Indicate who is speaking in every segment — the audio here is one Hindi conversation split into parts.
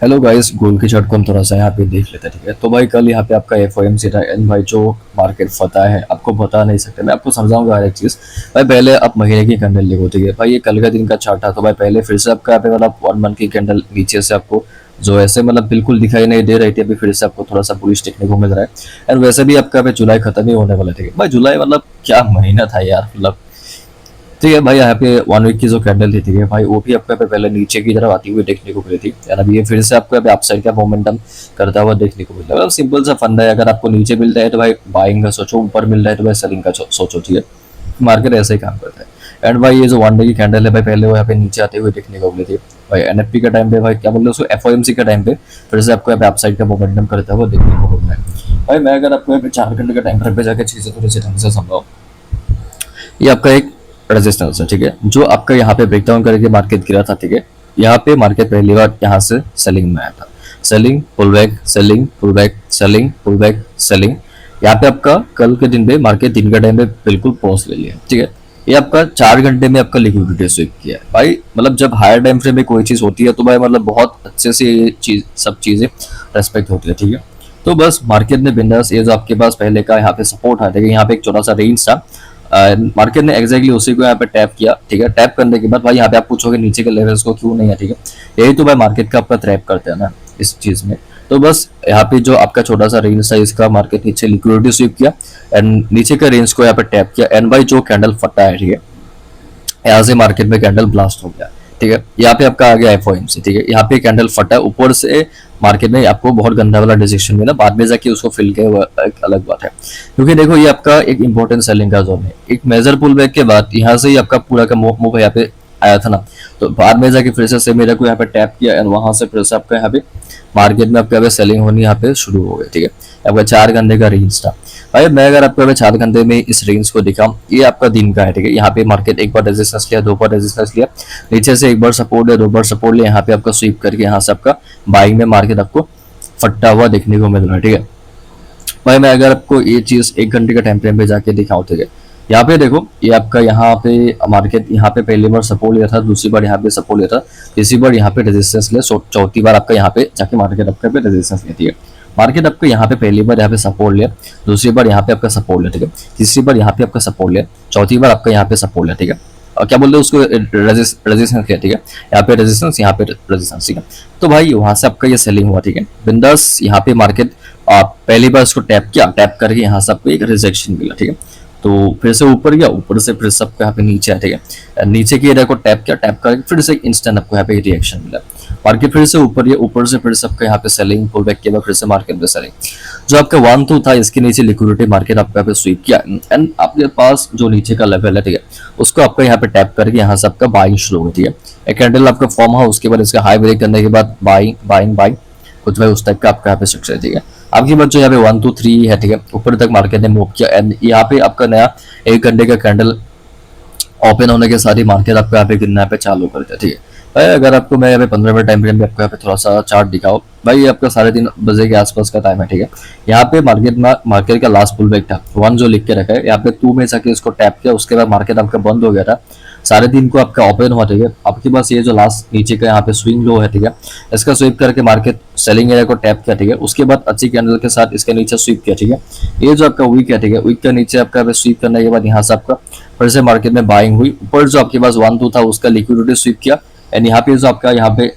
Speaker 1: हेलो गाइस, गोल के चार्ट को हम थोड़ा सा यहाँ पे देख लेते हैं। ठीक है, तो भाई कल यहाँ पे आपका एफओएमसी था एंड भाई जो मार्केट फटा है आपको बता नहीं सकते। मैं आपको समझाऊंगा हर एक चीज। भाई पहले आप महीने की कैंडल देखो। ठीक है भाई, ये कल का दिन का चार्ट था। तो भाई पहले फिर से आपका यहाँ पे मतलब 1 मंथ की कैंडल नीचे से आपको जो ऐसे मतलब बिल्कुल दिखाई नहीं दे रही थी, अभी फिर से आपको थोड़ा सा बुलिश देखने को मिल रहा है। एंड वैसे भी आपका अभी जुलाई खत्म ही होने वाला है। ठीक है भाई, जुलाई मतलब क्या महीना था यार, मतलब ठीक है भाई। यहाँ पे 1 वीक की जो कैंडल थी, ठीक है भाई, वो भी आपको यहाँ पे पहले नीचे की तरफ आती हुई देखने को मिली थी। यार अभी ये फिर से आपको यहाँ पे अपसाइड का मोमेंटम करता हुआ देखने को मिलता है। मतलब सिंपल सा फंडा है, अगर आपको नीचे मिलता है तो भाई बाइंग का सोचो, ऊपर मिल रहा है तो भाई सेलिंग का सोचो। ठीक है, मार्केट ऐसे ही काम करता है। एंड भाई ये जो 1 डे की कैंडल है भाई, पहले वो यहाँ पे नीचे आते हुए देखने को मिली थी भाई। एनएफपी का टाइम पे भाई क्या बोलते हैं उसको, एफओएमसी का टाइम पे फिर से आपको यहाँ पे अपसाइड का मोमेंटम करता हुआ देखने को मिलता है। भाई मैं अगर आपको यहाँ पे 4 घंटे का टाइम फ्रेम पे जाकर चीजें थोड़ी सी ढंग से समझाऊं, ये आपका एक रेजिस्टेंस है। ठीक है, जो आपका यहाँ पे ब्रेकडाउन करके मार्केट गिरा था। ठीक है, यहाँ पे मार्केट पहली बार यहाँ से सेलिंग में आया था। Selling pull back, selling pull back, selling pull back, selling. यहाँ पे आपका कल के दिन पे मार्केट दिन का टाइम पे बिल्कुल पॉज ले लिया। ठीक है, ये आपका 4 घंटे में आपका लिक्विडिटी स्वीप किया है भाई। मतलब जब हायर टाइम फ्रेम में कोई चीज होती है तो भाई मतलब बहुत अच्छे से ये चीज सब चीजें रेस्पेक्ट होती है। ठीक है, तो बस मार्केट ने बिंदास, ये जो आपके पास पहले का यहाँ पे सपोर्ट आया था, यहाँ पे एक छोटा सा रेंज था, मार्केट ने एग्जैक्टली उसी को यहाँ पे टैप किया। ठीक है, टैप करने के बाद भाई यहाँ पे आप पूछोगे नीचे के लेवल्स को क्यों नहीं है। ठीक है, यही तो भाई मार्केट का आपका ट्रैप करते हैं ना इस चीज में। तो बस यहाँ पे जो आपका छोटा सा रेंज था, इसका मार्केट नीचे लिक्विडिटी स्वीप किया एंड नीचे का रेंज को यहाँ पे टैप किया। एंड भाई जो कैंडल फटा है, ठीक है, यहाँ से मार्केट में कैंडल ब्लास्ट हो गया। ठीक है, यहाँ पे आपका आ गया एफओएमसी। ठीक है, यहाँ पे कैंडल फटा है, ऊपर से मार्केट में आपको बहुत गंदा वाला डिसीजन मिला, बाद में जाके उसको फिल किया हुआ एक अलग बात है। क्योंकि देखो ये आपका एक इंपॉर्टेंट सेलिंग का जोन है। एक मेजर पुल बैक के बाद यहाँ से ही आपका पूरा का मूव यहाँ पे आया था ना, तो बाद में जाके फिर से मेरे को यहाँ पे टैप किया एंड वहां से फिर से आपका यहाँ पे मार्केट में आपका यहाँ पे सेलिंग होनी यहाँ पे शुरू हो गई। ठीक है, आपका 4 घंटे का रेंज था भाई। मैं अगर आपको अभी 4 घंटे में इस रेंज को दिखाऊं, ये आपका दिन का है। ठीक है, यहाँ पे मार्केट एक बार रेजिस्टेंस लिया, 2 बार रेजिस्टेंस लिया, नीचे से 1 बार सपोर्ट लिया, 2 बार सपोर्ट लिया, यहाँ पे आपका स्वीप करके यहाँ से आपका बाइंग में मार्केट आपको फटता हुआ देखने को मिल रहा है। ठीक है भाई, मैं अगर आपको ये चीज 1 घंटे का टाइम फ्रेम पे जाके दिखाऊं, ठीक है, यहाँ पे देखो ये आपका यहाँ पे मार्केट यहाँ पे पहली बार सपोर्ट लिया था, दूसरी बार यहाँ पे सपोर्ट लिया था, तीसरी बार यहाँ पे रेजिस्टेंस लिया, चौथी बार आपका यहाँ पे जाके मार्केट आपका पे रेजिस्टेंस लेती है। मार्केट आपको यहाँ पे पहली बार यहाँ पे सपोर्ट लिया, दूसरी बार यहाँ पे आपका सपोर्ट लिया। ठीक है, तीसरी बार यहाँ पे आपका सपोर्ट लिया, चौथी बार आपका यहाँ पे सपोर्ट लिया। ठीक है, और क्या बोलते हैं उसको, रेजिस्टेंस किया। ठीक है, यहाँ पे रेजिस्टेंस, यहाँ पे रेजिस्टेंस। ठीक है, तो भाई वहां से आपका ये सेलिंग हुआ। ठीक है, बिंदास यहाँ पे मार्केट पहली बार इसको टैप किया, टैप करके यहाँ से आपको एक रिजेक्शन मिला। ठीक है, तो फिर से ऊपर गया, ऊपर से फिर सबको यहाँ पे नीचे आया। ठीक है, नीचे की एरिया को टैप किया, टैप करके फिर से इंस्टेंट आपको यहाँ पे रिएक्शन मिला। मार्केट फिर से ऊपर गया, ऊपर से फिर सबका यहाँ पे सेलिंग, पुल बैक के बाद फिर से मार्केट में सेलिंग। जो आपका 1-2 था, इसके नीचे लिक्विडिटी मार्केट आपको यहाँ पे स्वीप किया एंड आपके पास जो नीचे का लेवल है, ठीक है, उसको आपका यहाँ पे टैप करके यहाँ से आपका बाइंग शुरू हो गई। ठीक है, एक कैंडल आपका फॉर्म हुआ, उसके बाद इसका हाई ब्रेक करने के बाद बाइंग बाइंग बाइंग, कुछ भाई उस टाइप का आपका यहाँ पे स्ट्रक्चर है। ठीक है, आपकी बात जो यहाँ पे 1-2-3 है, ठीक है, ऊपर तक मार्केट ने मूव किया एंड यहाँ पे आपका नया 1 घंटे का कैंडल ओपन होने के साथ ही मार्केट आपको यहाँ पे गिरना पे चालू कर दिया। ठीक है भाई, अगर आपको मैं यहाँ पे 15 मिनट टाइम फ्रेम में आपको यहाँ पे थोड़ा सा चार्ट दिखाओ भाई, आपका 3:30 बजे के आसपास का टाइम है। ठीक है, यहाँ पे मार्केट का लास्ट पुल बैक था 1 जो लिख के रखा है, यहाँ पे 2 में जाके इसको टैप किया, उसके बाद मार्केट आपका बंद हो गया था, 3:30 को आपका ओपन हुआ। ठीक है, आपके पास ये जो लास्ट नीचे का यहाँ पे स्विंग लो है, ठीक है, इसका स्वीप करके मार्केट सेलिंग एरिया को टैप किया। ठीक है, उसके बाद अच्छी कैंडल के साथ इसके नीचे स्वीप किया। ठीक है, ये जो आपका वीक है, ठीक है, वीक का नीचे आपका स्वीप करने के बाद यहाँ से आपका फिर से मार्केट में बाइंग हुई, ऊपर जो आपके पास 1-2 था उसका लिक्विडिटी स्वीप किया एंड यहाँ पे जो आपका यहाँ पे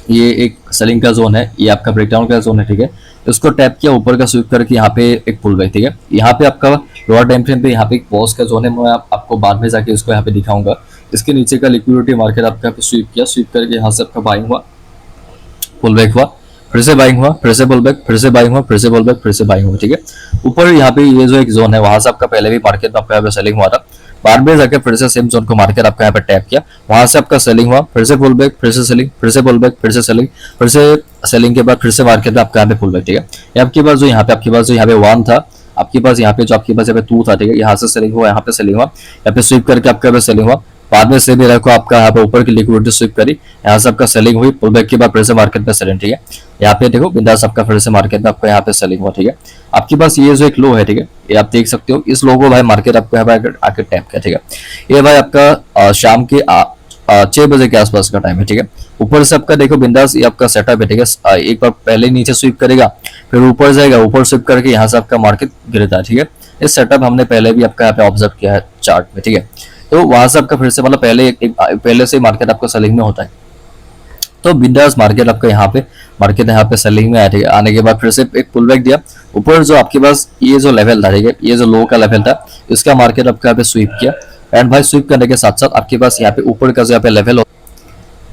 Speaker 1: ये एक सेलिंग का जोन है, ये आपका ब्रेकडाउन का जोन है। ठीक है, इसको टैप किया, ऊपर का स्वीप करके यहाँ पे एक पुल बैक। ठीक है, यहाँ पे आपका लोअर टाइम फ्रेम पे यहाँ पे एक पॉज का जोन है, मैं आपको बाद में जाके इसको यहाँ पे दिखाऊंगा। इसके नीचे का लिक्विडिटी मार्केट आपका यहाँ पे स्वीप किया, स्वीप करके यहाँ से आपका बाइंग हुआ, पुल बैक हुआ, फिर से बाइंग हुआ, फिर से पुल बैक, फिर से बाइंग हुआ, फिर से पुल बैक, फिर से बाइंग हुआ। ठीक है, ऊपर यहाँ पे ये जो एक जोन है, वहां से आपका पहले भी मार्केट में आपका यहाँ पे सेलिंग हुआ था, बाद में जाके फिर से सेम जोन को मार्केट आपका यहाँ पे टैप किया, वहां से आपका सेलिंग हुआ, फिर से पुल बैक, फिर से सेलिंग, फिर से पुल बैक, फिर से सेलिंग, फिर से सेलिंग के बाद फिर से मार्केट में आपका यहाँ पे पुल बैक। ठीक है, आपके पास जो यहाँ पे आपके पास जो यहाँ पे 1 था, आपके पास यहाँ पे जो आपके पास यहाँ पे 2 था, ठीक है, यहाँ से सेलिंग हुआ, यहाँ पे सेलिंग हुआ, यहाँ पे स्वीप करके आपका यहाँ पे सेलिंग हुआ, बाद में से भी रखो आपका यहाँ पे ऊपर की लिक्विडिटी स्वीप करी, यहाँ से आपका सेलिंग हुई, पुल बैक के बाद फिर से मार्केट में सेलिंग। ठीक है, यहाँ पे देखो बिंदास आपका फिर से मार्केट में आपका यहाँ पे सेलिंग हुआ। ठीक है, आपके पास ये जो एक लो है, ठीक है, ये आप देख सकते हो, इस लो को भाई मार्केट आपको यहाँ पे आके टैप किया। ठीक है, ये भाई आपका शाम के 6 बजे के आसपास का टाइम है, ठीक है। ऊपर से आपका देखो बिंदास ये आपका सेटअप है, ठीक है। एक बार पहले नीचे स्वीप करेगा, फिर ऊपर जाएगा, ऊपर स्वीप करके यहाँ से आपका मार्केट गिरता है, ठीक है। इस सेटअप हमने पहले भी आपका यहाँ पे ऑब्जर्व किया है चार्ट में, ठीक है। तो वहां से आपका फिर से मतलब पहले से मार्केट आपका सेलिंग में होता है, तो बिंदास मार्केट आपका यहाँ पे सेलिंग में आया, ठीक है। आने के बाद फिर से एक पुल बैक दिया ऊपर, जो आपके पास ये जो लेवल था, ठीक है, ये जो लो का लेवल था, इसका मार्केट आपका यहाँ पे स्वीप किया। एंड भाई स्वीप करने के साथ साथ आपके पास यहाँ पे ऊपर का जो यहाँ पे लेवल,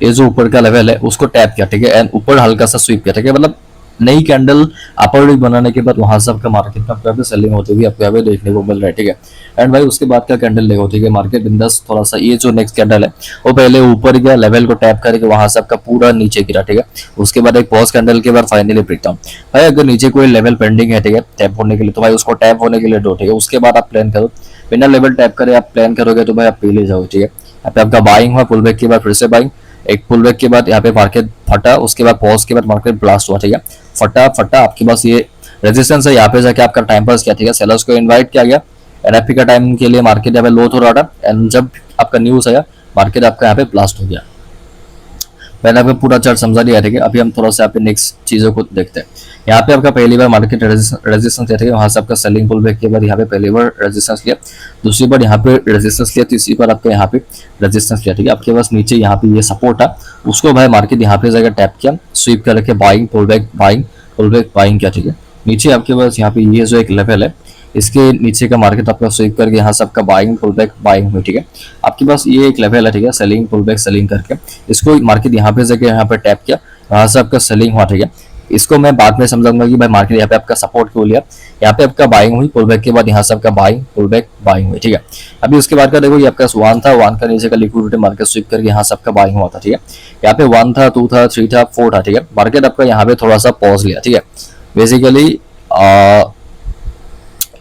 Speaker 1: ये जो ऊपर का लेवल है उसको टैप किया, ठीक है। एंड ऊपर हल्का सा स्वीप किया, ठीक है। मतलब नई कैंडल अपर वीक बनाने के बाद वहां से आपका मार्केट में आपको सेलिंग होती हुई आपको यहाँ पे देखने को मिल रहा है, ठीक है। एंड भाई उसके बाद का कैंडल देखो, ठीक है, मार्केट बिंदास थोड़ा सा ये जो नेक्स्ट कैंडल है वो पहले ऊपर गया, लेवल को टैप करके वहां से आपका पूरा नीचे गिरा, ठीक है। उसके बाद एक पॉज कैंडल के बाद फाइनली ब्रेकडाउन। भाई अगर नीचे कोई लेवल पेंडिंग है, ठीक है, टैप होने के लिए, तो भाई उसको टैप होने के लिए दो, ठीक है। उसके बाद आप प्लान करो, बिना लेवल टैप करे आप प्लान करोगे तो भाई आप पी ले जाओगे, ठीक है। यहाँ पे आपका बाइंग हुआ, पुल बैक के बाद फिर से बाइंग, एक पुल बैक के बाद यहाँ पे मार्केट फटा, उसके बाद पॉज के बाद मार्केट ब्लास्ट हुआ, ठीक है। फटा आपके पास ये रेजिस्टेंस है, यहाँ पे जाके आपका टाइम पास किया, ठीक है। सेलर्स को इनवाइट किया गया, एनएफपी का टाइम के लिए मार्केट यहाँ पे लो हो रहा था, एंड जब आपका न्यूज आया मार्केट आपका यहाँ पे ब्लास्ट हो गया। मैंने आपको पूरा चार्ट समझा दिया, ठीक है। अभी हम थोड़ा सा यहाँ पे नेक्स्ट चीजों को देखते हैं। यहाँ पे आपका पहली बार मार्केट रेजिस्टेंस लिया, ठीक है, वहां से आपका सेलिंग पुल बैक के बाद यहाँ पे पहली बार रेजिस्टेंस लिया, दूसरी बार यहाँ पे रेजिस्टेंस लिया, तीसरी बार आपका यहाँ पे रेजिस्टेंस लिया, ठीक है। आपके पास नीचे यहाँ पे ये सपोर्ट था, उसको भाई मार्केट यहाँ पे जाकर टैप किया, स्वीप करके बाइंग पुल बैक बाइंग किया, ठीक है। नीचे आपके पास यहाँ पे ये जो एक लेवल है, इसके नीचे का मार्केट आपका स्वीप करके यहाँ से आपका बाइंग पुल बैक बाइंग हुई, ठीक है। आपके पास ये एक लेवल है, ठीक है, सेलिंग पुल बैक सेलिंग करके इसको मार्केट यहाँ पे जाके यहाँ पे टैप किया, वहां से आपका सेलिंग हुआ, ठीक है। इसको मैं बाद में समझाऊंगा कि भाई मार्केट यहाँ पे आपका सपोर्ट क्यों लिया। यहाँ पे आपका बाइंग हुई, पुल बैक के बाद यहाँ से आपका बाइंग पुल बैक बाइंग हुई, ठीक है। अभी उसके बाद का देखो, ये आपका वन था, वन का नीचे का लिक्विडिटी मार्केट स्वीप करके यहाँ से आपका बाइंग हुआ था, ठीक है। यहाँ पे 1 था, 2 था, 3 था, 4 था, ठीक है। मार्केट आपका यहाँ पे थोड़ा सा पॉज लिया, ठीक है। बेसिकली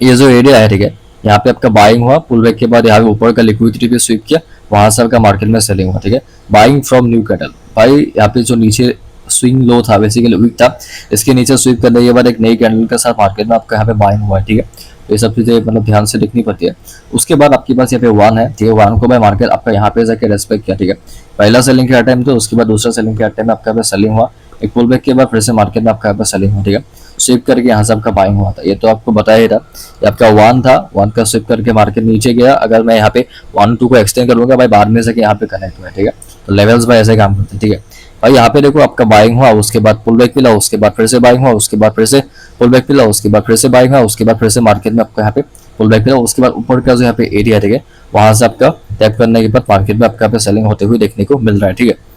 Speaker 1: ये जो एरिया है, ठीक है, यहाँ पे आपका बाइंग हुआ, पुल बैक के बाद यहाँ पे ऊपर का लिक्विडिटी पे स्वीप किया, वहां से आपका मार्केट में सेलिंग हुआ, ठीक है। बाइंग फ्रॉम न्यू कैंडल, भाई यहाँ पे जो नीचे स्विंग लो था, बेसिकली वीक था, इसके नीचे स्वीप करने के बाद एक नई कैंडल के साथ मार्केट में आपका यहाँ पे बाइंग हुआ है, ठीक है। तो ये सब चीजें मतलब ध्यान से देखनी पड़ती है। उसके बाद आपके पास यहाँ पे 1 है, ठीक है, 1 को भाई मार्केट आपका यहाँ पे जाके रेस्पेक्ट किया, ठीक है। पहला सेलिंग के टाइम तो, उसके बाद दूसरा सेलिंग के टाइम में आपका यहाँ पे सेलिंग हुआ, एक पुल बैक के बाद फिर से मार्केट में आपका यहाँ पे सेलिंग हुआ, ठीक है। स्विप करके यहाँ से आपका बाइंग हुआ था, ये तो आपको बताया ही था। ये आपका 1 था, 1 का स्विप करके मार्केट नीचे गया। अगर मैं यहाँ पे 1 2 को एक्सटेंड करूंगा भाई, बाद में से यहाँ पे कनेक्ट हुआ, ठीक है। तो लेवल्स भाई ऐसे काम करते हैं, ठीक है भाई। यहाँ पे देखो आपका बाइंग हुआ, उसके बाद पुल बैक मिला, उसके बाद फिर से बाइंग हुआ, उसके बाद फिर से पुल बैक मिला, उसके बाद फिर से बाइंग हुआ, उसके बाद फिर से मार्केट में आपका यहाँ पे पुल बैक मिला, उसके बाद ऊपर का जो यहाँ पे एरिया, ठीक है, वहां से आपका टैप करने के बाद मार्केट में आपका यहाँ पे सेलिंग होते हुए देखने को मिल रहा है, ठीक है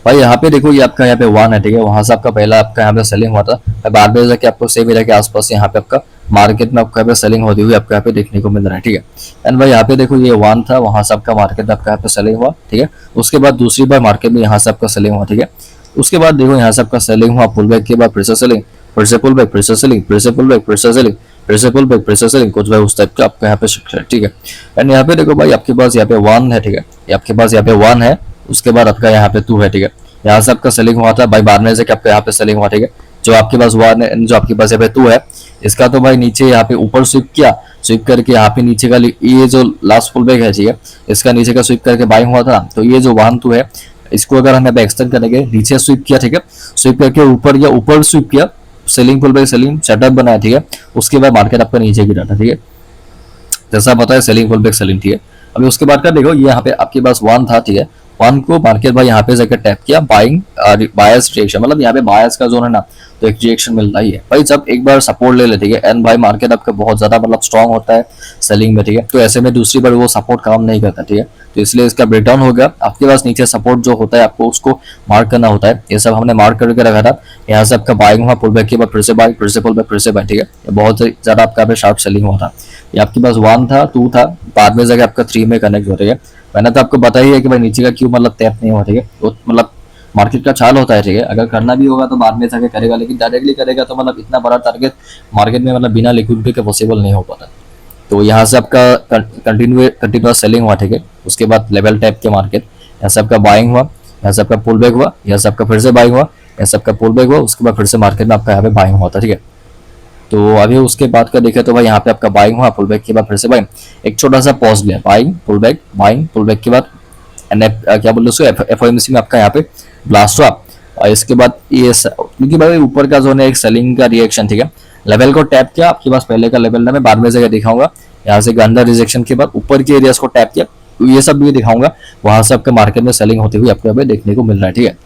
Speaker 1: भाई। यहाँ पे देखो, ये आपका यहाँ पे 1 है, ठीक है, वहां से आपका पहला आपका यहाँ पे सेलिंग हुआ था, बाद में जाके आपको सेम एरिया के आसपास यहाँ पे आपका मार्केट में आपका यहाँ पे सेलिंग होती हुई आपका यहाँ पे देखने को मिल रहा है, ठीक है। एंड भाई यहाँ पे देखो, ये 1 था, वहां से आपका मार्केट आपका यहाँ पे सेलिंग हुआ, ठीक है। उसके बाद दूसरी बार मार्केट में यहाँ से आपका सेलिंग हुआ, ठीक है। उसके बाद देखो यहाँ से आपका सेलिंग हुआ, पुल बैक के बाद फिर से सेलिंग, फिर से पुल बैक, फिर से सेलिंग, फिर से पुल बैक, फिर से सेलिंग, फिर से पुल बैक, फिर से सेलिंग, कुछ भाई उस टाइप का आपका यहाँ पे स्ट्रक्चर है, ठीक है। एंड यहाँ पे देखो भाई, आपके पास यहाँ पे 1 है, ठीक है, आपके पास यहाँ पे 1 है, उसके बाद आपका यहाँ पे 2 है, ठीक है। यहाँ से आपका सेलिंग हुआ था भाई, बाद से आपका यहाँ पे सेलिंग हुआ, ठीक है। जो आपके पास 1 है, जो आपके पास यहाँ पे 2 है, इसका तो भाई नीचे यहाँ पे ऊपर स्विप किया, स्विप करके यहाँ पे नीचे का ये जो लास्ट पुल बैक है, ठीक है, इसका नीचे का स्विप करके बाइंग हुआ था। तो ये जो 1 2 है, इसको अगर हम यहाँ पे एक्सटेंड करेंगे, नीचे स्विप किया, ठीक है, स्विप करके ऊपर या ऊपर स्विप किया, selling pull back selling setup बनाया, ठीक है। उसके बाद मार्केट आपका नीचे गिरा था, ठीक है, जैसा पता है सेलिंग पुल बैक सेलिंग, ठीक है। अभी उसके बाद का देखो, ये यहाँ पे आपके पास 1 था, ठीक है, 1 को मार्केट भाई यहाँ पे जाकर टैप किया, बाइंग बायस रिएक्शन, मतलब यहाँ पे बायस का जोन है ना, तो एक रिएक्शन मिल रहा ही है भाई। जब एक बार सपोर्ट ले लेते हैं एंड भाई मार्केट आपका बहुत ज्यादा मतलब स्ट्रांग होता है सेलिंग में, ठीक है, तो ऐसे में दूसरी बार वो सपोर्ट काम नहीं करता, ठीक है। तो इसलिए इसका ब्रेकडाउन हो गया। आपके पास नीचे सपोर्ट जो होता है आपको उसको मार्क करना होता है, ये सब हमने मार्क करके रखा था। यहाँ से आपका बाइंग हुआ, पुल बैक के बाद फिर से बाइंग, फिर से पुल बैक, फिर से बाइंग, ठीक है। बहुत ज्यादा आपका पे शार्प सेलिंग हुआ था। ये आपके पास 1 था, 2 था, बाद में जाके आपका 3 में कनेक्ट हो रही है। मैंने तो आपको बताया ही है कि भाई नीचे का क्यों मतलब टैप नहीं हुआ, ठीक है, तो मतलब मार्केट का चाल होता है, ठीक है। अगर करना भी होगा तो बाद में जाके करेगा, लेकिन डायरेक्टली करेगा तो मतलब इतना बड़ा टारगेट मार्केट में मतलब बिना लिक्विडिटी के पॉसिबल नहीं हो पाता। तो यहाँ से आपका कंटिन्यूअस सेलिंग हुआ, ठीक है। उसके बाद लेवल टैप के मार्केट, यहाँ से आपका बाइंग हुआ, यहाँ से आपका पुल बैक हुआ, यहाँ से आपका फिर से बाइंग हुआ, यहाँ से आपका पुल बैक हुआ, उसके बाद फिर से मार्केट में आपका यहाँ पे बाइंग हुआ था, ठीक है। तो अभी उसके बाद का देखे तो भाई यहाँ पे आपका बाइंग हुआ, पुल बैक के बाद फिर से बाइंग, एक छोटा सा पॉज लिया, बाइंग पुल बैक के बाद क्या बोलते हैं उसको, एफओएमसी में आपका यहाँ पे ब्लास्ट हुआ। और इसके बाद ये क्योंकि भाई ऊपर का जोन है एक सेलिंग का रिएक्शन, ठीक है। लेवल को टैप किया, आपके पास पहले का लेवल था, मैं बाद में जगह दिखाऊंगा। यहाँ से अंडर रिजेक्शन के बाद ऊपर के एरियाज को टैप किया, ये सब भी दिखाऊंगा। वहां से आपके मार्केट में सेलिंग होती हुई आपको यहाँ पे देखने को मिल रहा है, ठीक है।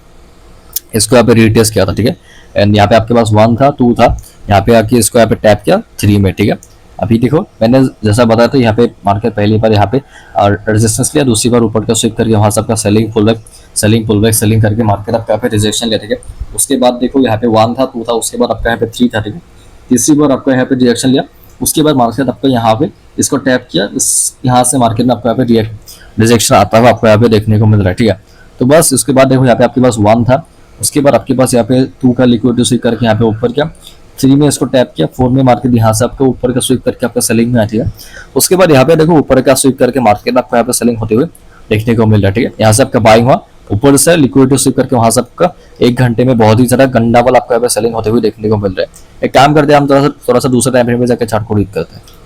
Speaker 1: इसको यहाँ पे रीटेस्ट किया था, ठीक है। एंड यहाँ पे आपके पास 1 था, 2 था, यहाँ पे आके इसको यहाँ पे टैप किया 3 में, ठीक है। अभी देखो मैंने जैसा बताया था, यहाँ पे मार्केट पहली बार यहाँ पे रेजिस्टेंस लिया, दूसरी बार ऊपर का स्विप करके वहां से आपका selling pull back, selling pull back, selling करके मार्केट आपका यहाँ पे रिजेक्शन लिया, ठीक है। उसके बाद देखो यहाँ पे 1 था, 2 था, उसके बाद आपका यहाँ पे 3 था, ठीक है। तीसरी बार आपका यहाँ पे रिजेक्शन लिया, उसके बाद मार्केट आपका यहाँ पे इसको टैप किया, इस यहाँ से मार्केट में आपको यहाँ पे रिजेक्शन आता हुआ आपको यहाँ पे देखने को मिल रहा है, ठीक है। तो बस उसके बाद देखो यहाँ पे आपके पास 1 था, उसके बाद आपके पास यहाँ पे 2 का लिक्विडिटी स्विप करके यहाँ पे ऊपर किया, 3 में इसको टैप किया, 4 में मार्केट यहाँ से आपको ऊपर का स्विप करके आपका सेलिंग में आती है। उसके बाद यहाँ पे देखो ऊपर का स्विप करके मार्केट आपको यहाँ पे सेलिंग होते हुए देखने को मिल रहा है, ठीक है। यहाँ से आपका बाइंग हुआ, ऊपर से लिक्विडिटी स्विप करके वहां से आपका 1 घंटे में बहुत ही ज्यादा गंडा वाला आपको यहाँ पे सेलिंग होते हुए देखने को मिल रहा है। एक काम करते हैं, हम थोड़ा सा दूसरे टाइम फ्रेम में जाकर चार्ट को रीड करते हैं।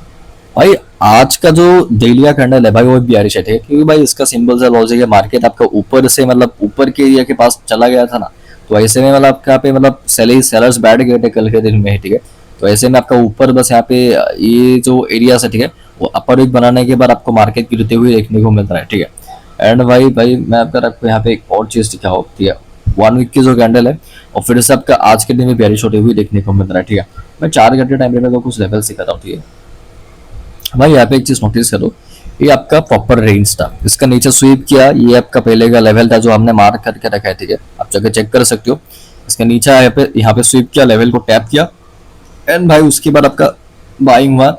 Speaker 1: भाई आज का जो डेली का कैंडल है भाई वो बियरिश है, ठीक है, क्योंकि भाई इसका सिंबल से लॉजिक है, मार्केट आपका ऊपर से मतलब ऊपर के एरिया के पास चला गया था ना, तो ऐसे में मतलब आपका यहाँ पे मतलब सेलर्स बैठ गए थे कल के दिन में, ठीक है। तो ऐसे में आपका ऊपर बस यहाँ पे ये जो एरिया है, ठीक है, वो अपर वीक बनाने के बाद आपको मार्केट गिरते हुए देखने को मिल रहा है, ठीक है। एंड भाई मैं आपको यहाँ पे एक और चीज दिखाऊँ, ठीक है। 1 वीक की जो कैंडल है और फिर से आपका आज के दिन में बेरिश होते हुए देखने को मिल रहा है, ठीक है। मैं 4 घंटे टाइम फ्रेम में कुछ लेवल सिखाता हूँ, ठीक है। भाई यहाँ पे एक चीज नोटिस करो, ये आपका प्रॉपर रेंज था, इसका नीचे स्वीप किया, ये आपका पहले का लेवल था जो हमने मार्क करके रखा है, ठीक है। आप जाकर चेक कर सकते हो, इसका नीचे यहाँ पे स्वीप किया, लेवल को टैप किया, एंड भाई उसके बाद आपका बाइंग हुआ,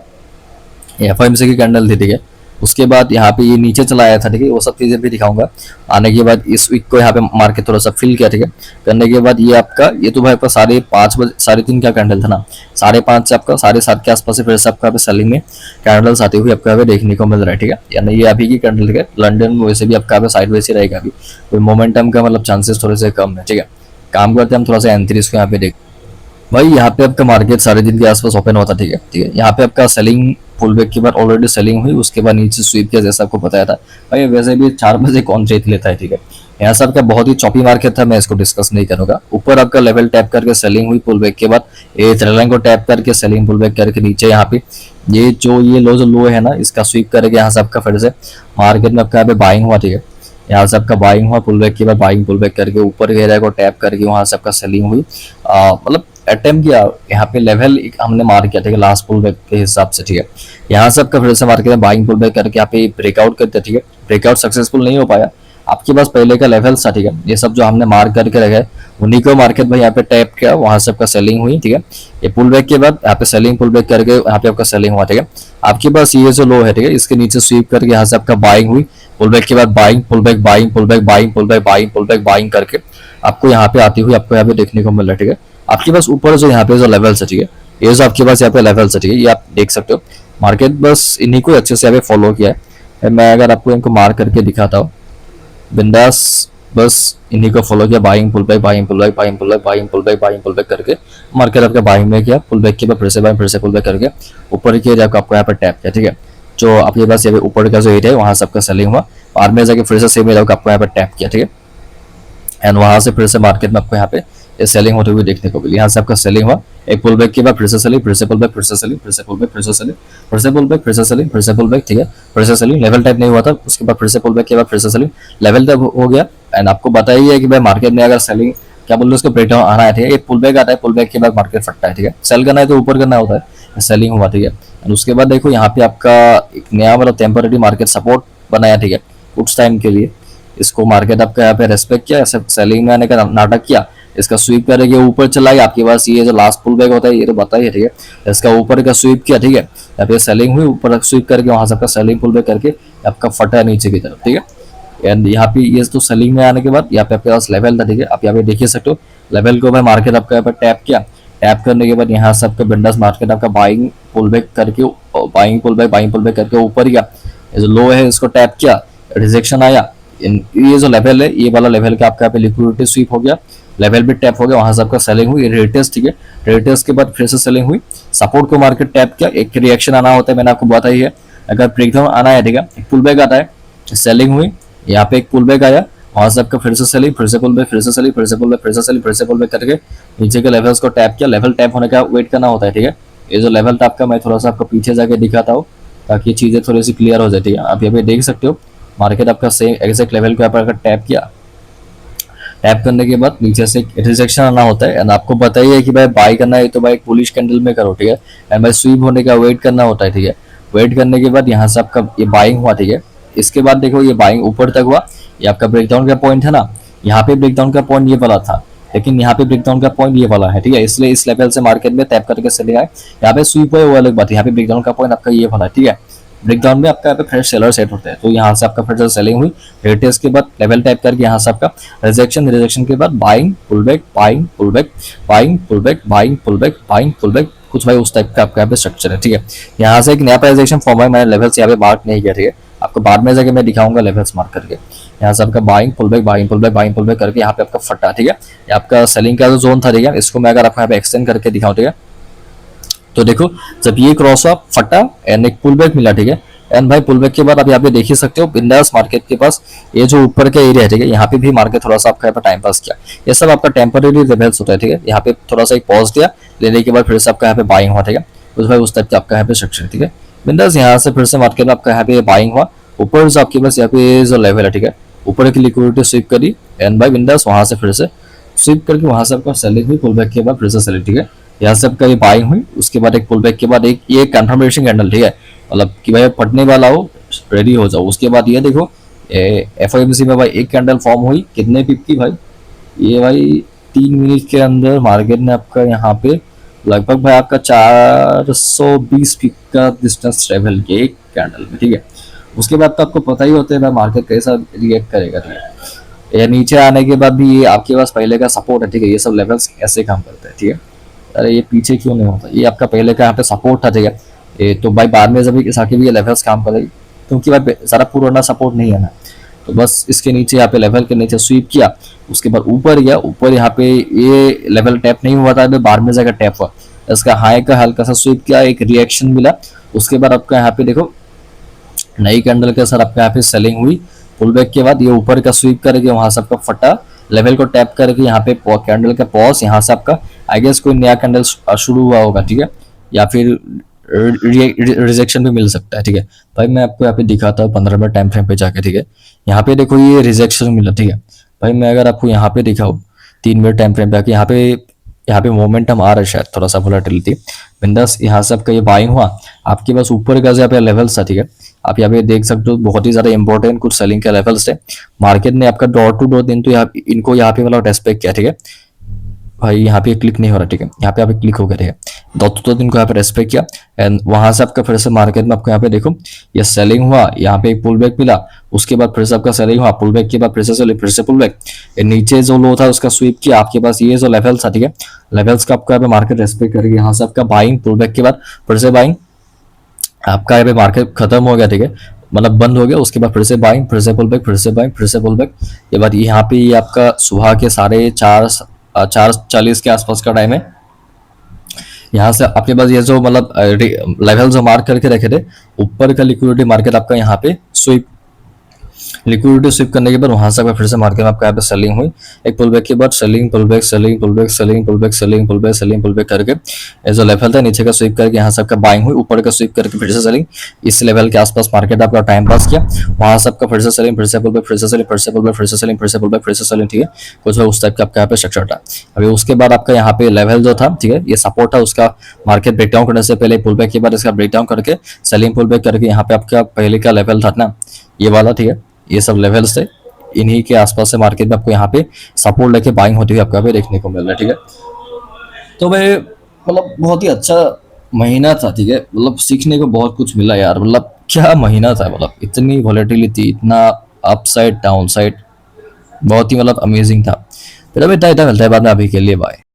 Speaker 1: एफओएमसी की कैंडल थी, ठीक है। उसके बाद यहाँ पे ये नीचे चला आया था, ठीक है, वो सब चीजें भी दिखाऊंगा। आने के बाद इस वीक को यहाँ पे मार्केट थोड़ा सा फिल किया, ठीक है। करने के बाद ये आपका ये तो भाई आपका 5:30 बजे 3:30 का कैंडल था ना, 5:30 से आपका 7:30 के आसपास से फिर से आपका सेलिंग में कैंडल्स आते हुए आपको यहाँ पे देखने को मिल रहा है, ठीक है। यानी ये अभी की कैंडल, ठीक है। लंदन में वैसे भी आपका यहाँ पे साइडवेज ही रहेगा, अभी कोई मोमेंटम का मतलब चांसेस थोड़े से कम है, ठीक है। काम करते हैं हम थोड़ा सा एंट्रीज को यहाँ पे देख। भाई यहाँ पे आपका मार्केट 3:30 के आसपास ओपन होता, ठीक है, ठीक है। यहाँ पे आपका सेलिंग पुल बैक के बाद ऑलरेडी सेलिंग हुई, उसके बाद नीचे स्वीप किया जैसा आपको बताया था। भाई वैसे भी 4 बजे कौन ट्रेड लेता है, ठीक है। यहाँ से आपका बहुत ही चॉपी मार्केट था, मैं इसको डिस्कस नहीं करूंगा। ऊपर आपका लेवल टैप करके सेलिंग हुई, पुल बैक के बाद ये ट्रेड को टैप करके सेलिंग पुल बैक करके नीचे यहाँ पे ये जो लो है ना, इसका स्वीप करके यहाँ से आपका फिर से मार्केट में आपका यहाँ पे बाइंग हुआ, ठीक है। यहाँ से आपका बाइंग हुआ, पुल बैक के बाद बाइंग पुल बैक करके ऊपर के एरिया को टैप करके वहां से आपका सेलिंग हुई। मतलब अटेम्प्ट किया, यहाँ पे लेवल हमने मार किया, ठीक है, लास्ट पुल बैक के हिसाब से, ठीक है। यहाँ से आपका फिर से मार्केट में बाइंग पुल बैक करके यहाँ पे ब्रेकआउट करते, ठीक है। ब्रेकआउट सक्सेसफुल नहीं हो पाया, आपके पास पहले का लेवल था, ठीक है। ये सब जो हमने मार्क करके रखा है उन्हीं को मार्केट भाई यहाँ पे टैप किया, वहां से आपका सेलिंग हुई, ठीक है। ये पुल बैक के बाद यहाँ पे सेलिंग पुल बैक करके यहाँ पे आपका सेलिंग हुआ, ठीक है। आपके पास ये जो लो है, ठीक है, इसके नीचे स्वीप करके यहाँ से आपका बाइंग हुई, पुल बैक के बाद buying pull back buying pull back buying pull back buying pull back buying करके आपको यहाँ पे आती हुई आपको यहाँ पे देखने को मिल रहा है, ठीक है। आपके पास ऊपर जो यहाँ पे जो लेवल्स है, ठीक है, ये जो आपके पास यहाँ पे लेवल्स है, ठीक है, ये आप देख सकते हो। मार्केट बस इन्हीं को अच्छे से यहाँ पे फॉलो किया है। मैं अगर आपको इनको मार्क करके दिखाता हूँ, बिंदास बस इन्हीं को फॉलो किया, buying pull back buying pull back buying pull back buying pull back buying pull back करके मार्केट आपका बाइंग में किया, पुल बैक के बाद फिर से बाइंग फिर से पुल बैक करके ऊपर के एरिया को आपको यहाँ पे टैप किया, ठीक है। जो आपके पास यहाँ पे ऊपर का जो एरिया है वहां से आपका सेलिंग हुआ, बाद में जाके फिर से सेम एरिया को आपको यहाँ पे टैप किया, ठीक है। एंड वहां से फिर से मार्केट में आपको यहाँ पे ये सेलिंग होते हुए देखने को मिली। यहाँ से आपका सेलिंग हुआ, एक पुल बैक के बाद फिर से सेलिंग, फिर से पुल बैक, फिर से सेलिंग, फिर से पुल बैक, फिर से सेलिंग, फिर से पुल बैक, फिर से सेलिंग, फिर से पुल बैक, ठीक है, फिर से सेलिंग। लेवल टाइप नहीं हुआ था, उसके बाद फिर से पुल बैक के बाद फिर से सेलिंग, लेवल टाइप हो गया। एंड आपको बताइए है कि भाई मार्केट में अगर सेलिंग क्या बोल रहे उसको ब्रेकडाउन आना है, ठीक है, एक पुल बैक आता है, पुल बैक के बाद मार्केट फटता है, ठीक है। सेल करना है तो ऊपर करना होता है, सेलिंग हुआ, ठीक है। एंड उसके बाद देखो यहाँ पे आपका एक नया वाला टेम्पररी मार्केट सपोर्ट बनाया, ठीक है, कुछ टाइम के लिए। इसको मार्केट आपका यहाँ पे रेस्पेक्ट किया, सेलिंग में आने का नाटक किया, इसका स्वीप करके ऊपर चला गया। आपके पास ये जो लास्ट पुल बैक होता है ये तो पता ही है, ठीक है। इसका ऊपर का स्वीप किया, ठीक है, यहाँ पे सेलिंग हुई, ऊपर स्वीप करके वहां से आपका सेलिंग पुल बैक करके आपका फटा नीचे की तरफ, ठीक है। एंड यहाँ पे ये तो सेलिंग में आने के बाद यहाँ पे आपके पास लेवल था, ठीक है, आप यहाँ पे देख सकते हो। लेवल को भाई मार्केट आपका यहाँ पे टैप किया, टैप करने के बाद यहाँ से आपका बिंदास मार्केट आपका बाइंग पुल बैक करके बाइंग पुल बैक करके ऊपर गया। ये जो लो है इसको टैप किया, रिजेक्शन आया, ये जो लेवल है ये वाला लेवल का आपका यहाँ पे लिक्विडिटी स्वीप हो गया, लेवल भी टैप हो गया, वहां से आपका सेलिंग हुई, रेटेस्ट, ठीक है। रेटेस्ट के बाद फिर से सेलिंग हुई, सपोर्ट को मार्केट टैप किया, एक रिएक्शन आना होता है, मैंने आपको बताया है। अगर ब्रेकडाउन आना है, ठीक है, पुल बैक आता है, सेलिंग हुई, यहाँ पे एक पुल बैक आया, वहां से आपका फिर से सेलिंग, फिर से पुल बैक, फिर से सेलिंग, फिर से पुल बैक, फिर से सेलिंग, फिर से पुल बैक करके नीचे के लेवल्स को टैप किया। लेवल टैप होने का वेट करना होता है, ठीक है। ये जो लेवल टैप का मैं थोड़ा सा आपको पीछे जाके दिखाता हूँ ताकि चीजें थोड़ी सी क्लियर हो जाए, ठीक है। आप यहाँ पे देख सकते हो मार्केट आपका सेम एग्जैक्ट लेवल को यहाँ पर टैप किया। टैप करने के बाद नीचे से रिजेक्शन आना होता है एंड आपको बताइए कि भाई बाय करना है तो भाई बुलिश कैंडल में करो, ठीक है। एंड भाई स्वीप होने का वेट करना होता है, ठीक है। वेट करने के बाद यहाँ से आपका ये बाइंग हुआ, ठीक है। इसके बाद देखो ये बाइंग ऊपर तक हुआ, ये आपका ब्रेकडाउन का पॉइंट है ना, यहाँ पे ब्रेकडाउन का पॉइंट ये वाला था, लेकिन यहाँ पे ब्रेकडाउन का पॉइंट ये वाला है, ठीक है। इसलिए इस लेवल से मार्केट में टैप करके चले आए। यहाँ पे स्वीप हुआ वो अलग बात है, यहाँ पे ब्रेकडाउन का पॉइंट आपका ये वाला है, ठीक है। ब्रेकडाउन में आपका यहाँ पे फ्रेश सेलर सेट होता है, तो यहाँ से आपका फिर सेलिंग हुई, रेटेस के बाद लेवल टाइप करके यहाँ से आपका रिजेक्शन, रिजेक्शन के बाद buying pull back, buying pull back, buying pull back, buying pull back, buying pull back, कुछ भाई उस टाइप का आपका यहाँ पे स्ट्रक्चर है, ठीक है। यहाँ से एक नया प्राइजेक्शन फॉर्म है, मैंने लेवल्स यहाँ पे मार्क नहीं किया, ठीक है। आपको बाद में जाके मैं दिखाऊंगा लेवल्स मार्क करके। यहाँ से आपका buying pull back, buying pull back, buying pull back करके यहाँ पे आपका फटा, ठीक है। ये आपका सेलिंग का जो जोन था, ठीक है। इसको मैं अगर आपको यहाँ पे एक्सटेंड करके दिखाऊं, ठीक है, तो देखो जब ये क्रॉस हुआ फटा एंड एक पुल बैक मिला, ठीक है। एंड भाई पुल बैक के बाद आप यहाँ पे देख ही सकते हो बिंदास मार्केट के पास ये जो ऊपर का एरिया है, ठीक है, यहाँ पे भी मार्केट थोड़ा सा आपका यहाँ पे टाइम पास किया। ये सब आपका टेम्पररी लेवल्स होता है, ठीक है। यहाँ पे थोड़ा सा एक पॉज दिया, लेने के बाद फिर से आपका यहाँ पे बाइंग हुआ, ठीक है। उस भाई उस टाइप का आपका यहाँ पे स्ट्रक्चर, ठीक है। बिंदास यहाँ से फिर से मार्केट में आपका यहाँ पे बाइंग हुआ, ऊपर से आपके पास यहाँ पे जो लेवल है, ठीक है, ऊपर की लिक्विडिटी स्वीप करी एंड भाई बिंदास वहां से फिर से स्वीप करके वहां से आपका सेलिंग हुई, पुल बैक के बाद फिर से सेलिंग, ठीक है। यहाँ से आपका ये बाइंग हुई, उसके बाद एक पुल बैक के बाद एक ये कंफर्मेशन कैंडल, ठीक है, मतलब कि भाई पढ़ने वाला हो रेडी हो जाओ। उसके बाद ये देखो एफओएमसी में भाई एक कैंडल फॉर्म हुई, कितने पिप की भाई, ये भाई 3 मिनट के अंदर मार्केट ने आपका यहाँ पे लगभग भाई आपका 420 पिप का डिस्टेंस ट्रेवल किया एक कैंडल में, ठीक है। उसके बाद तो आपको पता ही होता है भाई मार्केट कैसा रिएक्ट करेगा, ठीक है। ये नीचे आने के बाद भी ये आपके पास पहले का सपोर्ट है, ठीक है। ये सब लेवल्स ऐसे काम करते हैं, ठीक है। अरे ये पीछे क्यों नहीं होता, ये आपका पहले का यहाँ पे सपोर्ट था, ठीक है। ये तो भाई बाद में जब आके भी ये लेवल्स काम करेगी, क्योंकि भाई सारा पुराना सपोर्ट नहीं है ना, तो बस इसके नीचे यहाँ पे लेवल के नीचे स्वीप किया, उसके बाद ऊपर गया, ऊपर यहाँ पे ये लेवल टैप नहीं हुआ था, तो बाद में जाकर टैप हुआ, इसका हाई का हल्का सा स्वीप किया, एक रिएक्शन मिला। उसके बाद आपका यहाँ पे देखो नई कैंडल के साथ आपका यहाँ पे सेलिंग हुई, पुल बैक के बाद ये ऊपर का स्वीप करके वहां से आपका फटा, लेवल को टैप करके यहाँ पे कैंडल का पॉज, यहाँ से आपका आई गेस कोई नया कैंडल शुरू हुआ होगा, ठीक है, या फिर रिजेक्शन भी मिल सकता है, ठीक है। भाई मैं आपको यहाँ पे दिखाता हूँ 15 मिनट टाइम फ्रेम पे जाके, ठीक है। यहाँ पे देखो ये रिजेक्शन मिला, ठीक है। भाई मैं अगर आपको यहाँ पे दिखाऊँ 3 मिनट टाइम फ्रेम पे आके, यहाँ पे मोमेंटम आ रहा है, शायद थोड़ा सा वोलेटिलिटी बिंदास, यहाँ से आपका ये बाइंग हुआ, आपके पास ऊपर का जो यहाँ पे लेवल्स था, ठीक है। आप यहाँ पे देख सकते हो बहुत ही ज्यादा इंपॉर्टेंट कुछ सेलिंग के लेवल्स थे। मार्केट ने आपका डॉट टू डॉट दिन तो इनको यहाँ पे मतलब रेस्पेक्ट किया, ठीक है। भाई यहाँ पे क्लिक नहीं हो रहा, ठीक है, यहाँ पे आप क्लिक हो गया, ठीक है। दो दिन को यहाँ पे रेस्पेक्ट किया एंड वहां से आपका फिर से मार्केट में आपको यहाँ पे देखो ये सेलिंग हुआ, यहाँ पे एक पुल बैक मिला, उसके बाद फिर से आपका सेलिंग हुआ, पुल बैक के बाद फिर से सेलिंग, फिर से पुल बैक, नीचे जो लो था उसका स्वीप किया, आपके पास ये जो लेवल्स था, ठीक है, लेवल्स का आपको यहाँ पे मार्केट रेस्पेक्ट करेगी, यहाँ से आपका बाइंग, पुल बैक के बाद फिर से बाइंग, आपका यहाँ पे मार्केट खत्म हो गया, ठीक है, मतलब बंद हो गया। उसके बाद फिर से बाइंग, फिर से पुल बैक, फिर से बाइंग, फिर से पुल बैक। ये बात यहाँ पे ये आपका सुबह के 4:40 के आसपास का टाइम है। यहाँ से आपके पास ये जो मतलब लेवल जो मार्क करके रखे थे, ऊपर का लिक्विडिटी मार्केट आपका यहाँ पे स्वीप, लिक्विडिटी स्वीप करने के बाद वहां से फिर से मार्केट में आपका यहाँ पे सेलिंग हुई, एक पुल बैक के बाद selling, pull back, selling, pull back, selling, pull back, selling, pull back, selling, pull back करके ये जो लेवल था नीचे का स्वीप करके यहाँ से आपका बाइंग हुई, ऊपर का स्वीप करके फिर से सेलिंग, इस लेवल के आसपास मार्केट आपका टाइम पास किया, वहां से आपका फिर से सेलिंग, फिर से पुल बैक, फिर से सेलिंग, फिर से पुल बैक, फिर से सेलिंग, फिर से पुल बैक, फिर से सेलिंग, ठीक है। कुछ उस टाइप का आपका यहाँ पे स्ट्रक्चर था। अभी उसके बाद आपका यहाँ पे लेवल जो था, ठीक है, ये सपोर्ट था, उसका मार्केट ब्रेकडाउन करने से पहले पुल बैक के बाद इसका ब्रेकडाउन करके सेलिंग, पुल बैक करके यहाँ पे आपका पहले का लेवल था ना ये वाला, ठीक है, ये सब लेवल्स थे, इन्हीं के आसपास से मार्केट में आपको यहाँ पे सपोर्ट लेके बाइंग होती हुई आपको यहाँ पे देखने को मिल रहा है, ठीक है। तो भाई मतलब बहुत ही अच्छा महीना था, ठीक है, मतलब सीखने को बहुत कुछ मिला यार, मतलब क्या महीना था, मतलब इतनी वॉलेटिलिटी, इतना अपसाइड डाउन साइड, बहुत ही मतलब अमेजिंग था। फिर अभी इतना मिलता है बाद में, अभी के लिए बाय।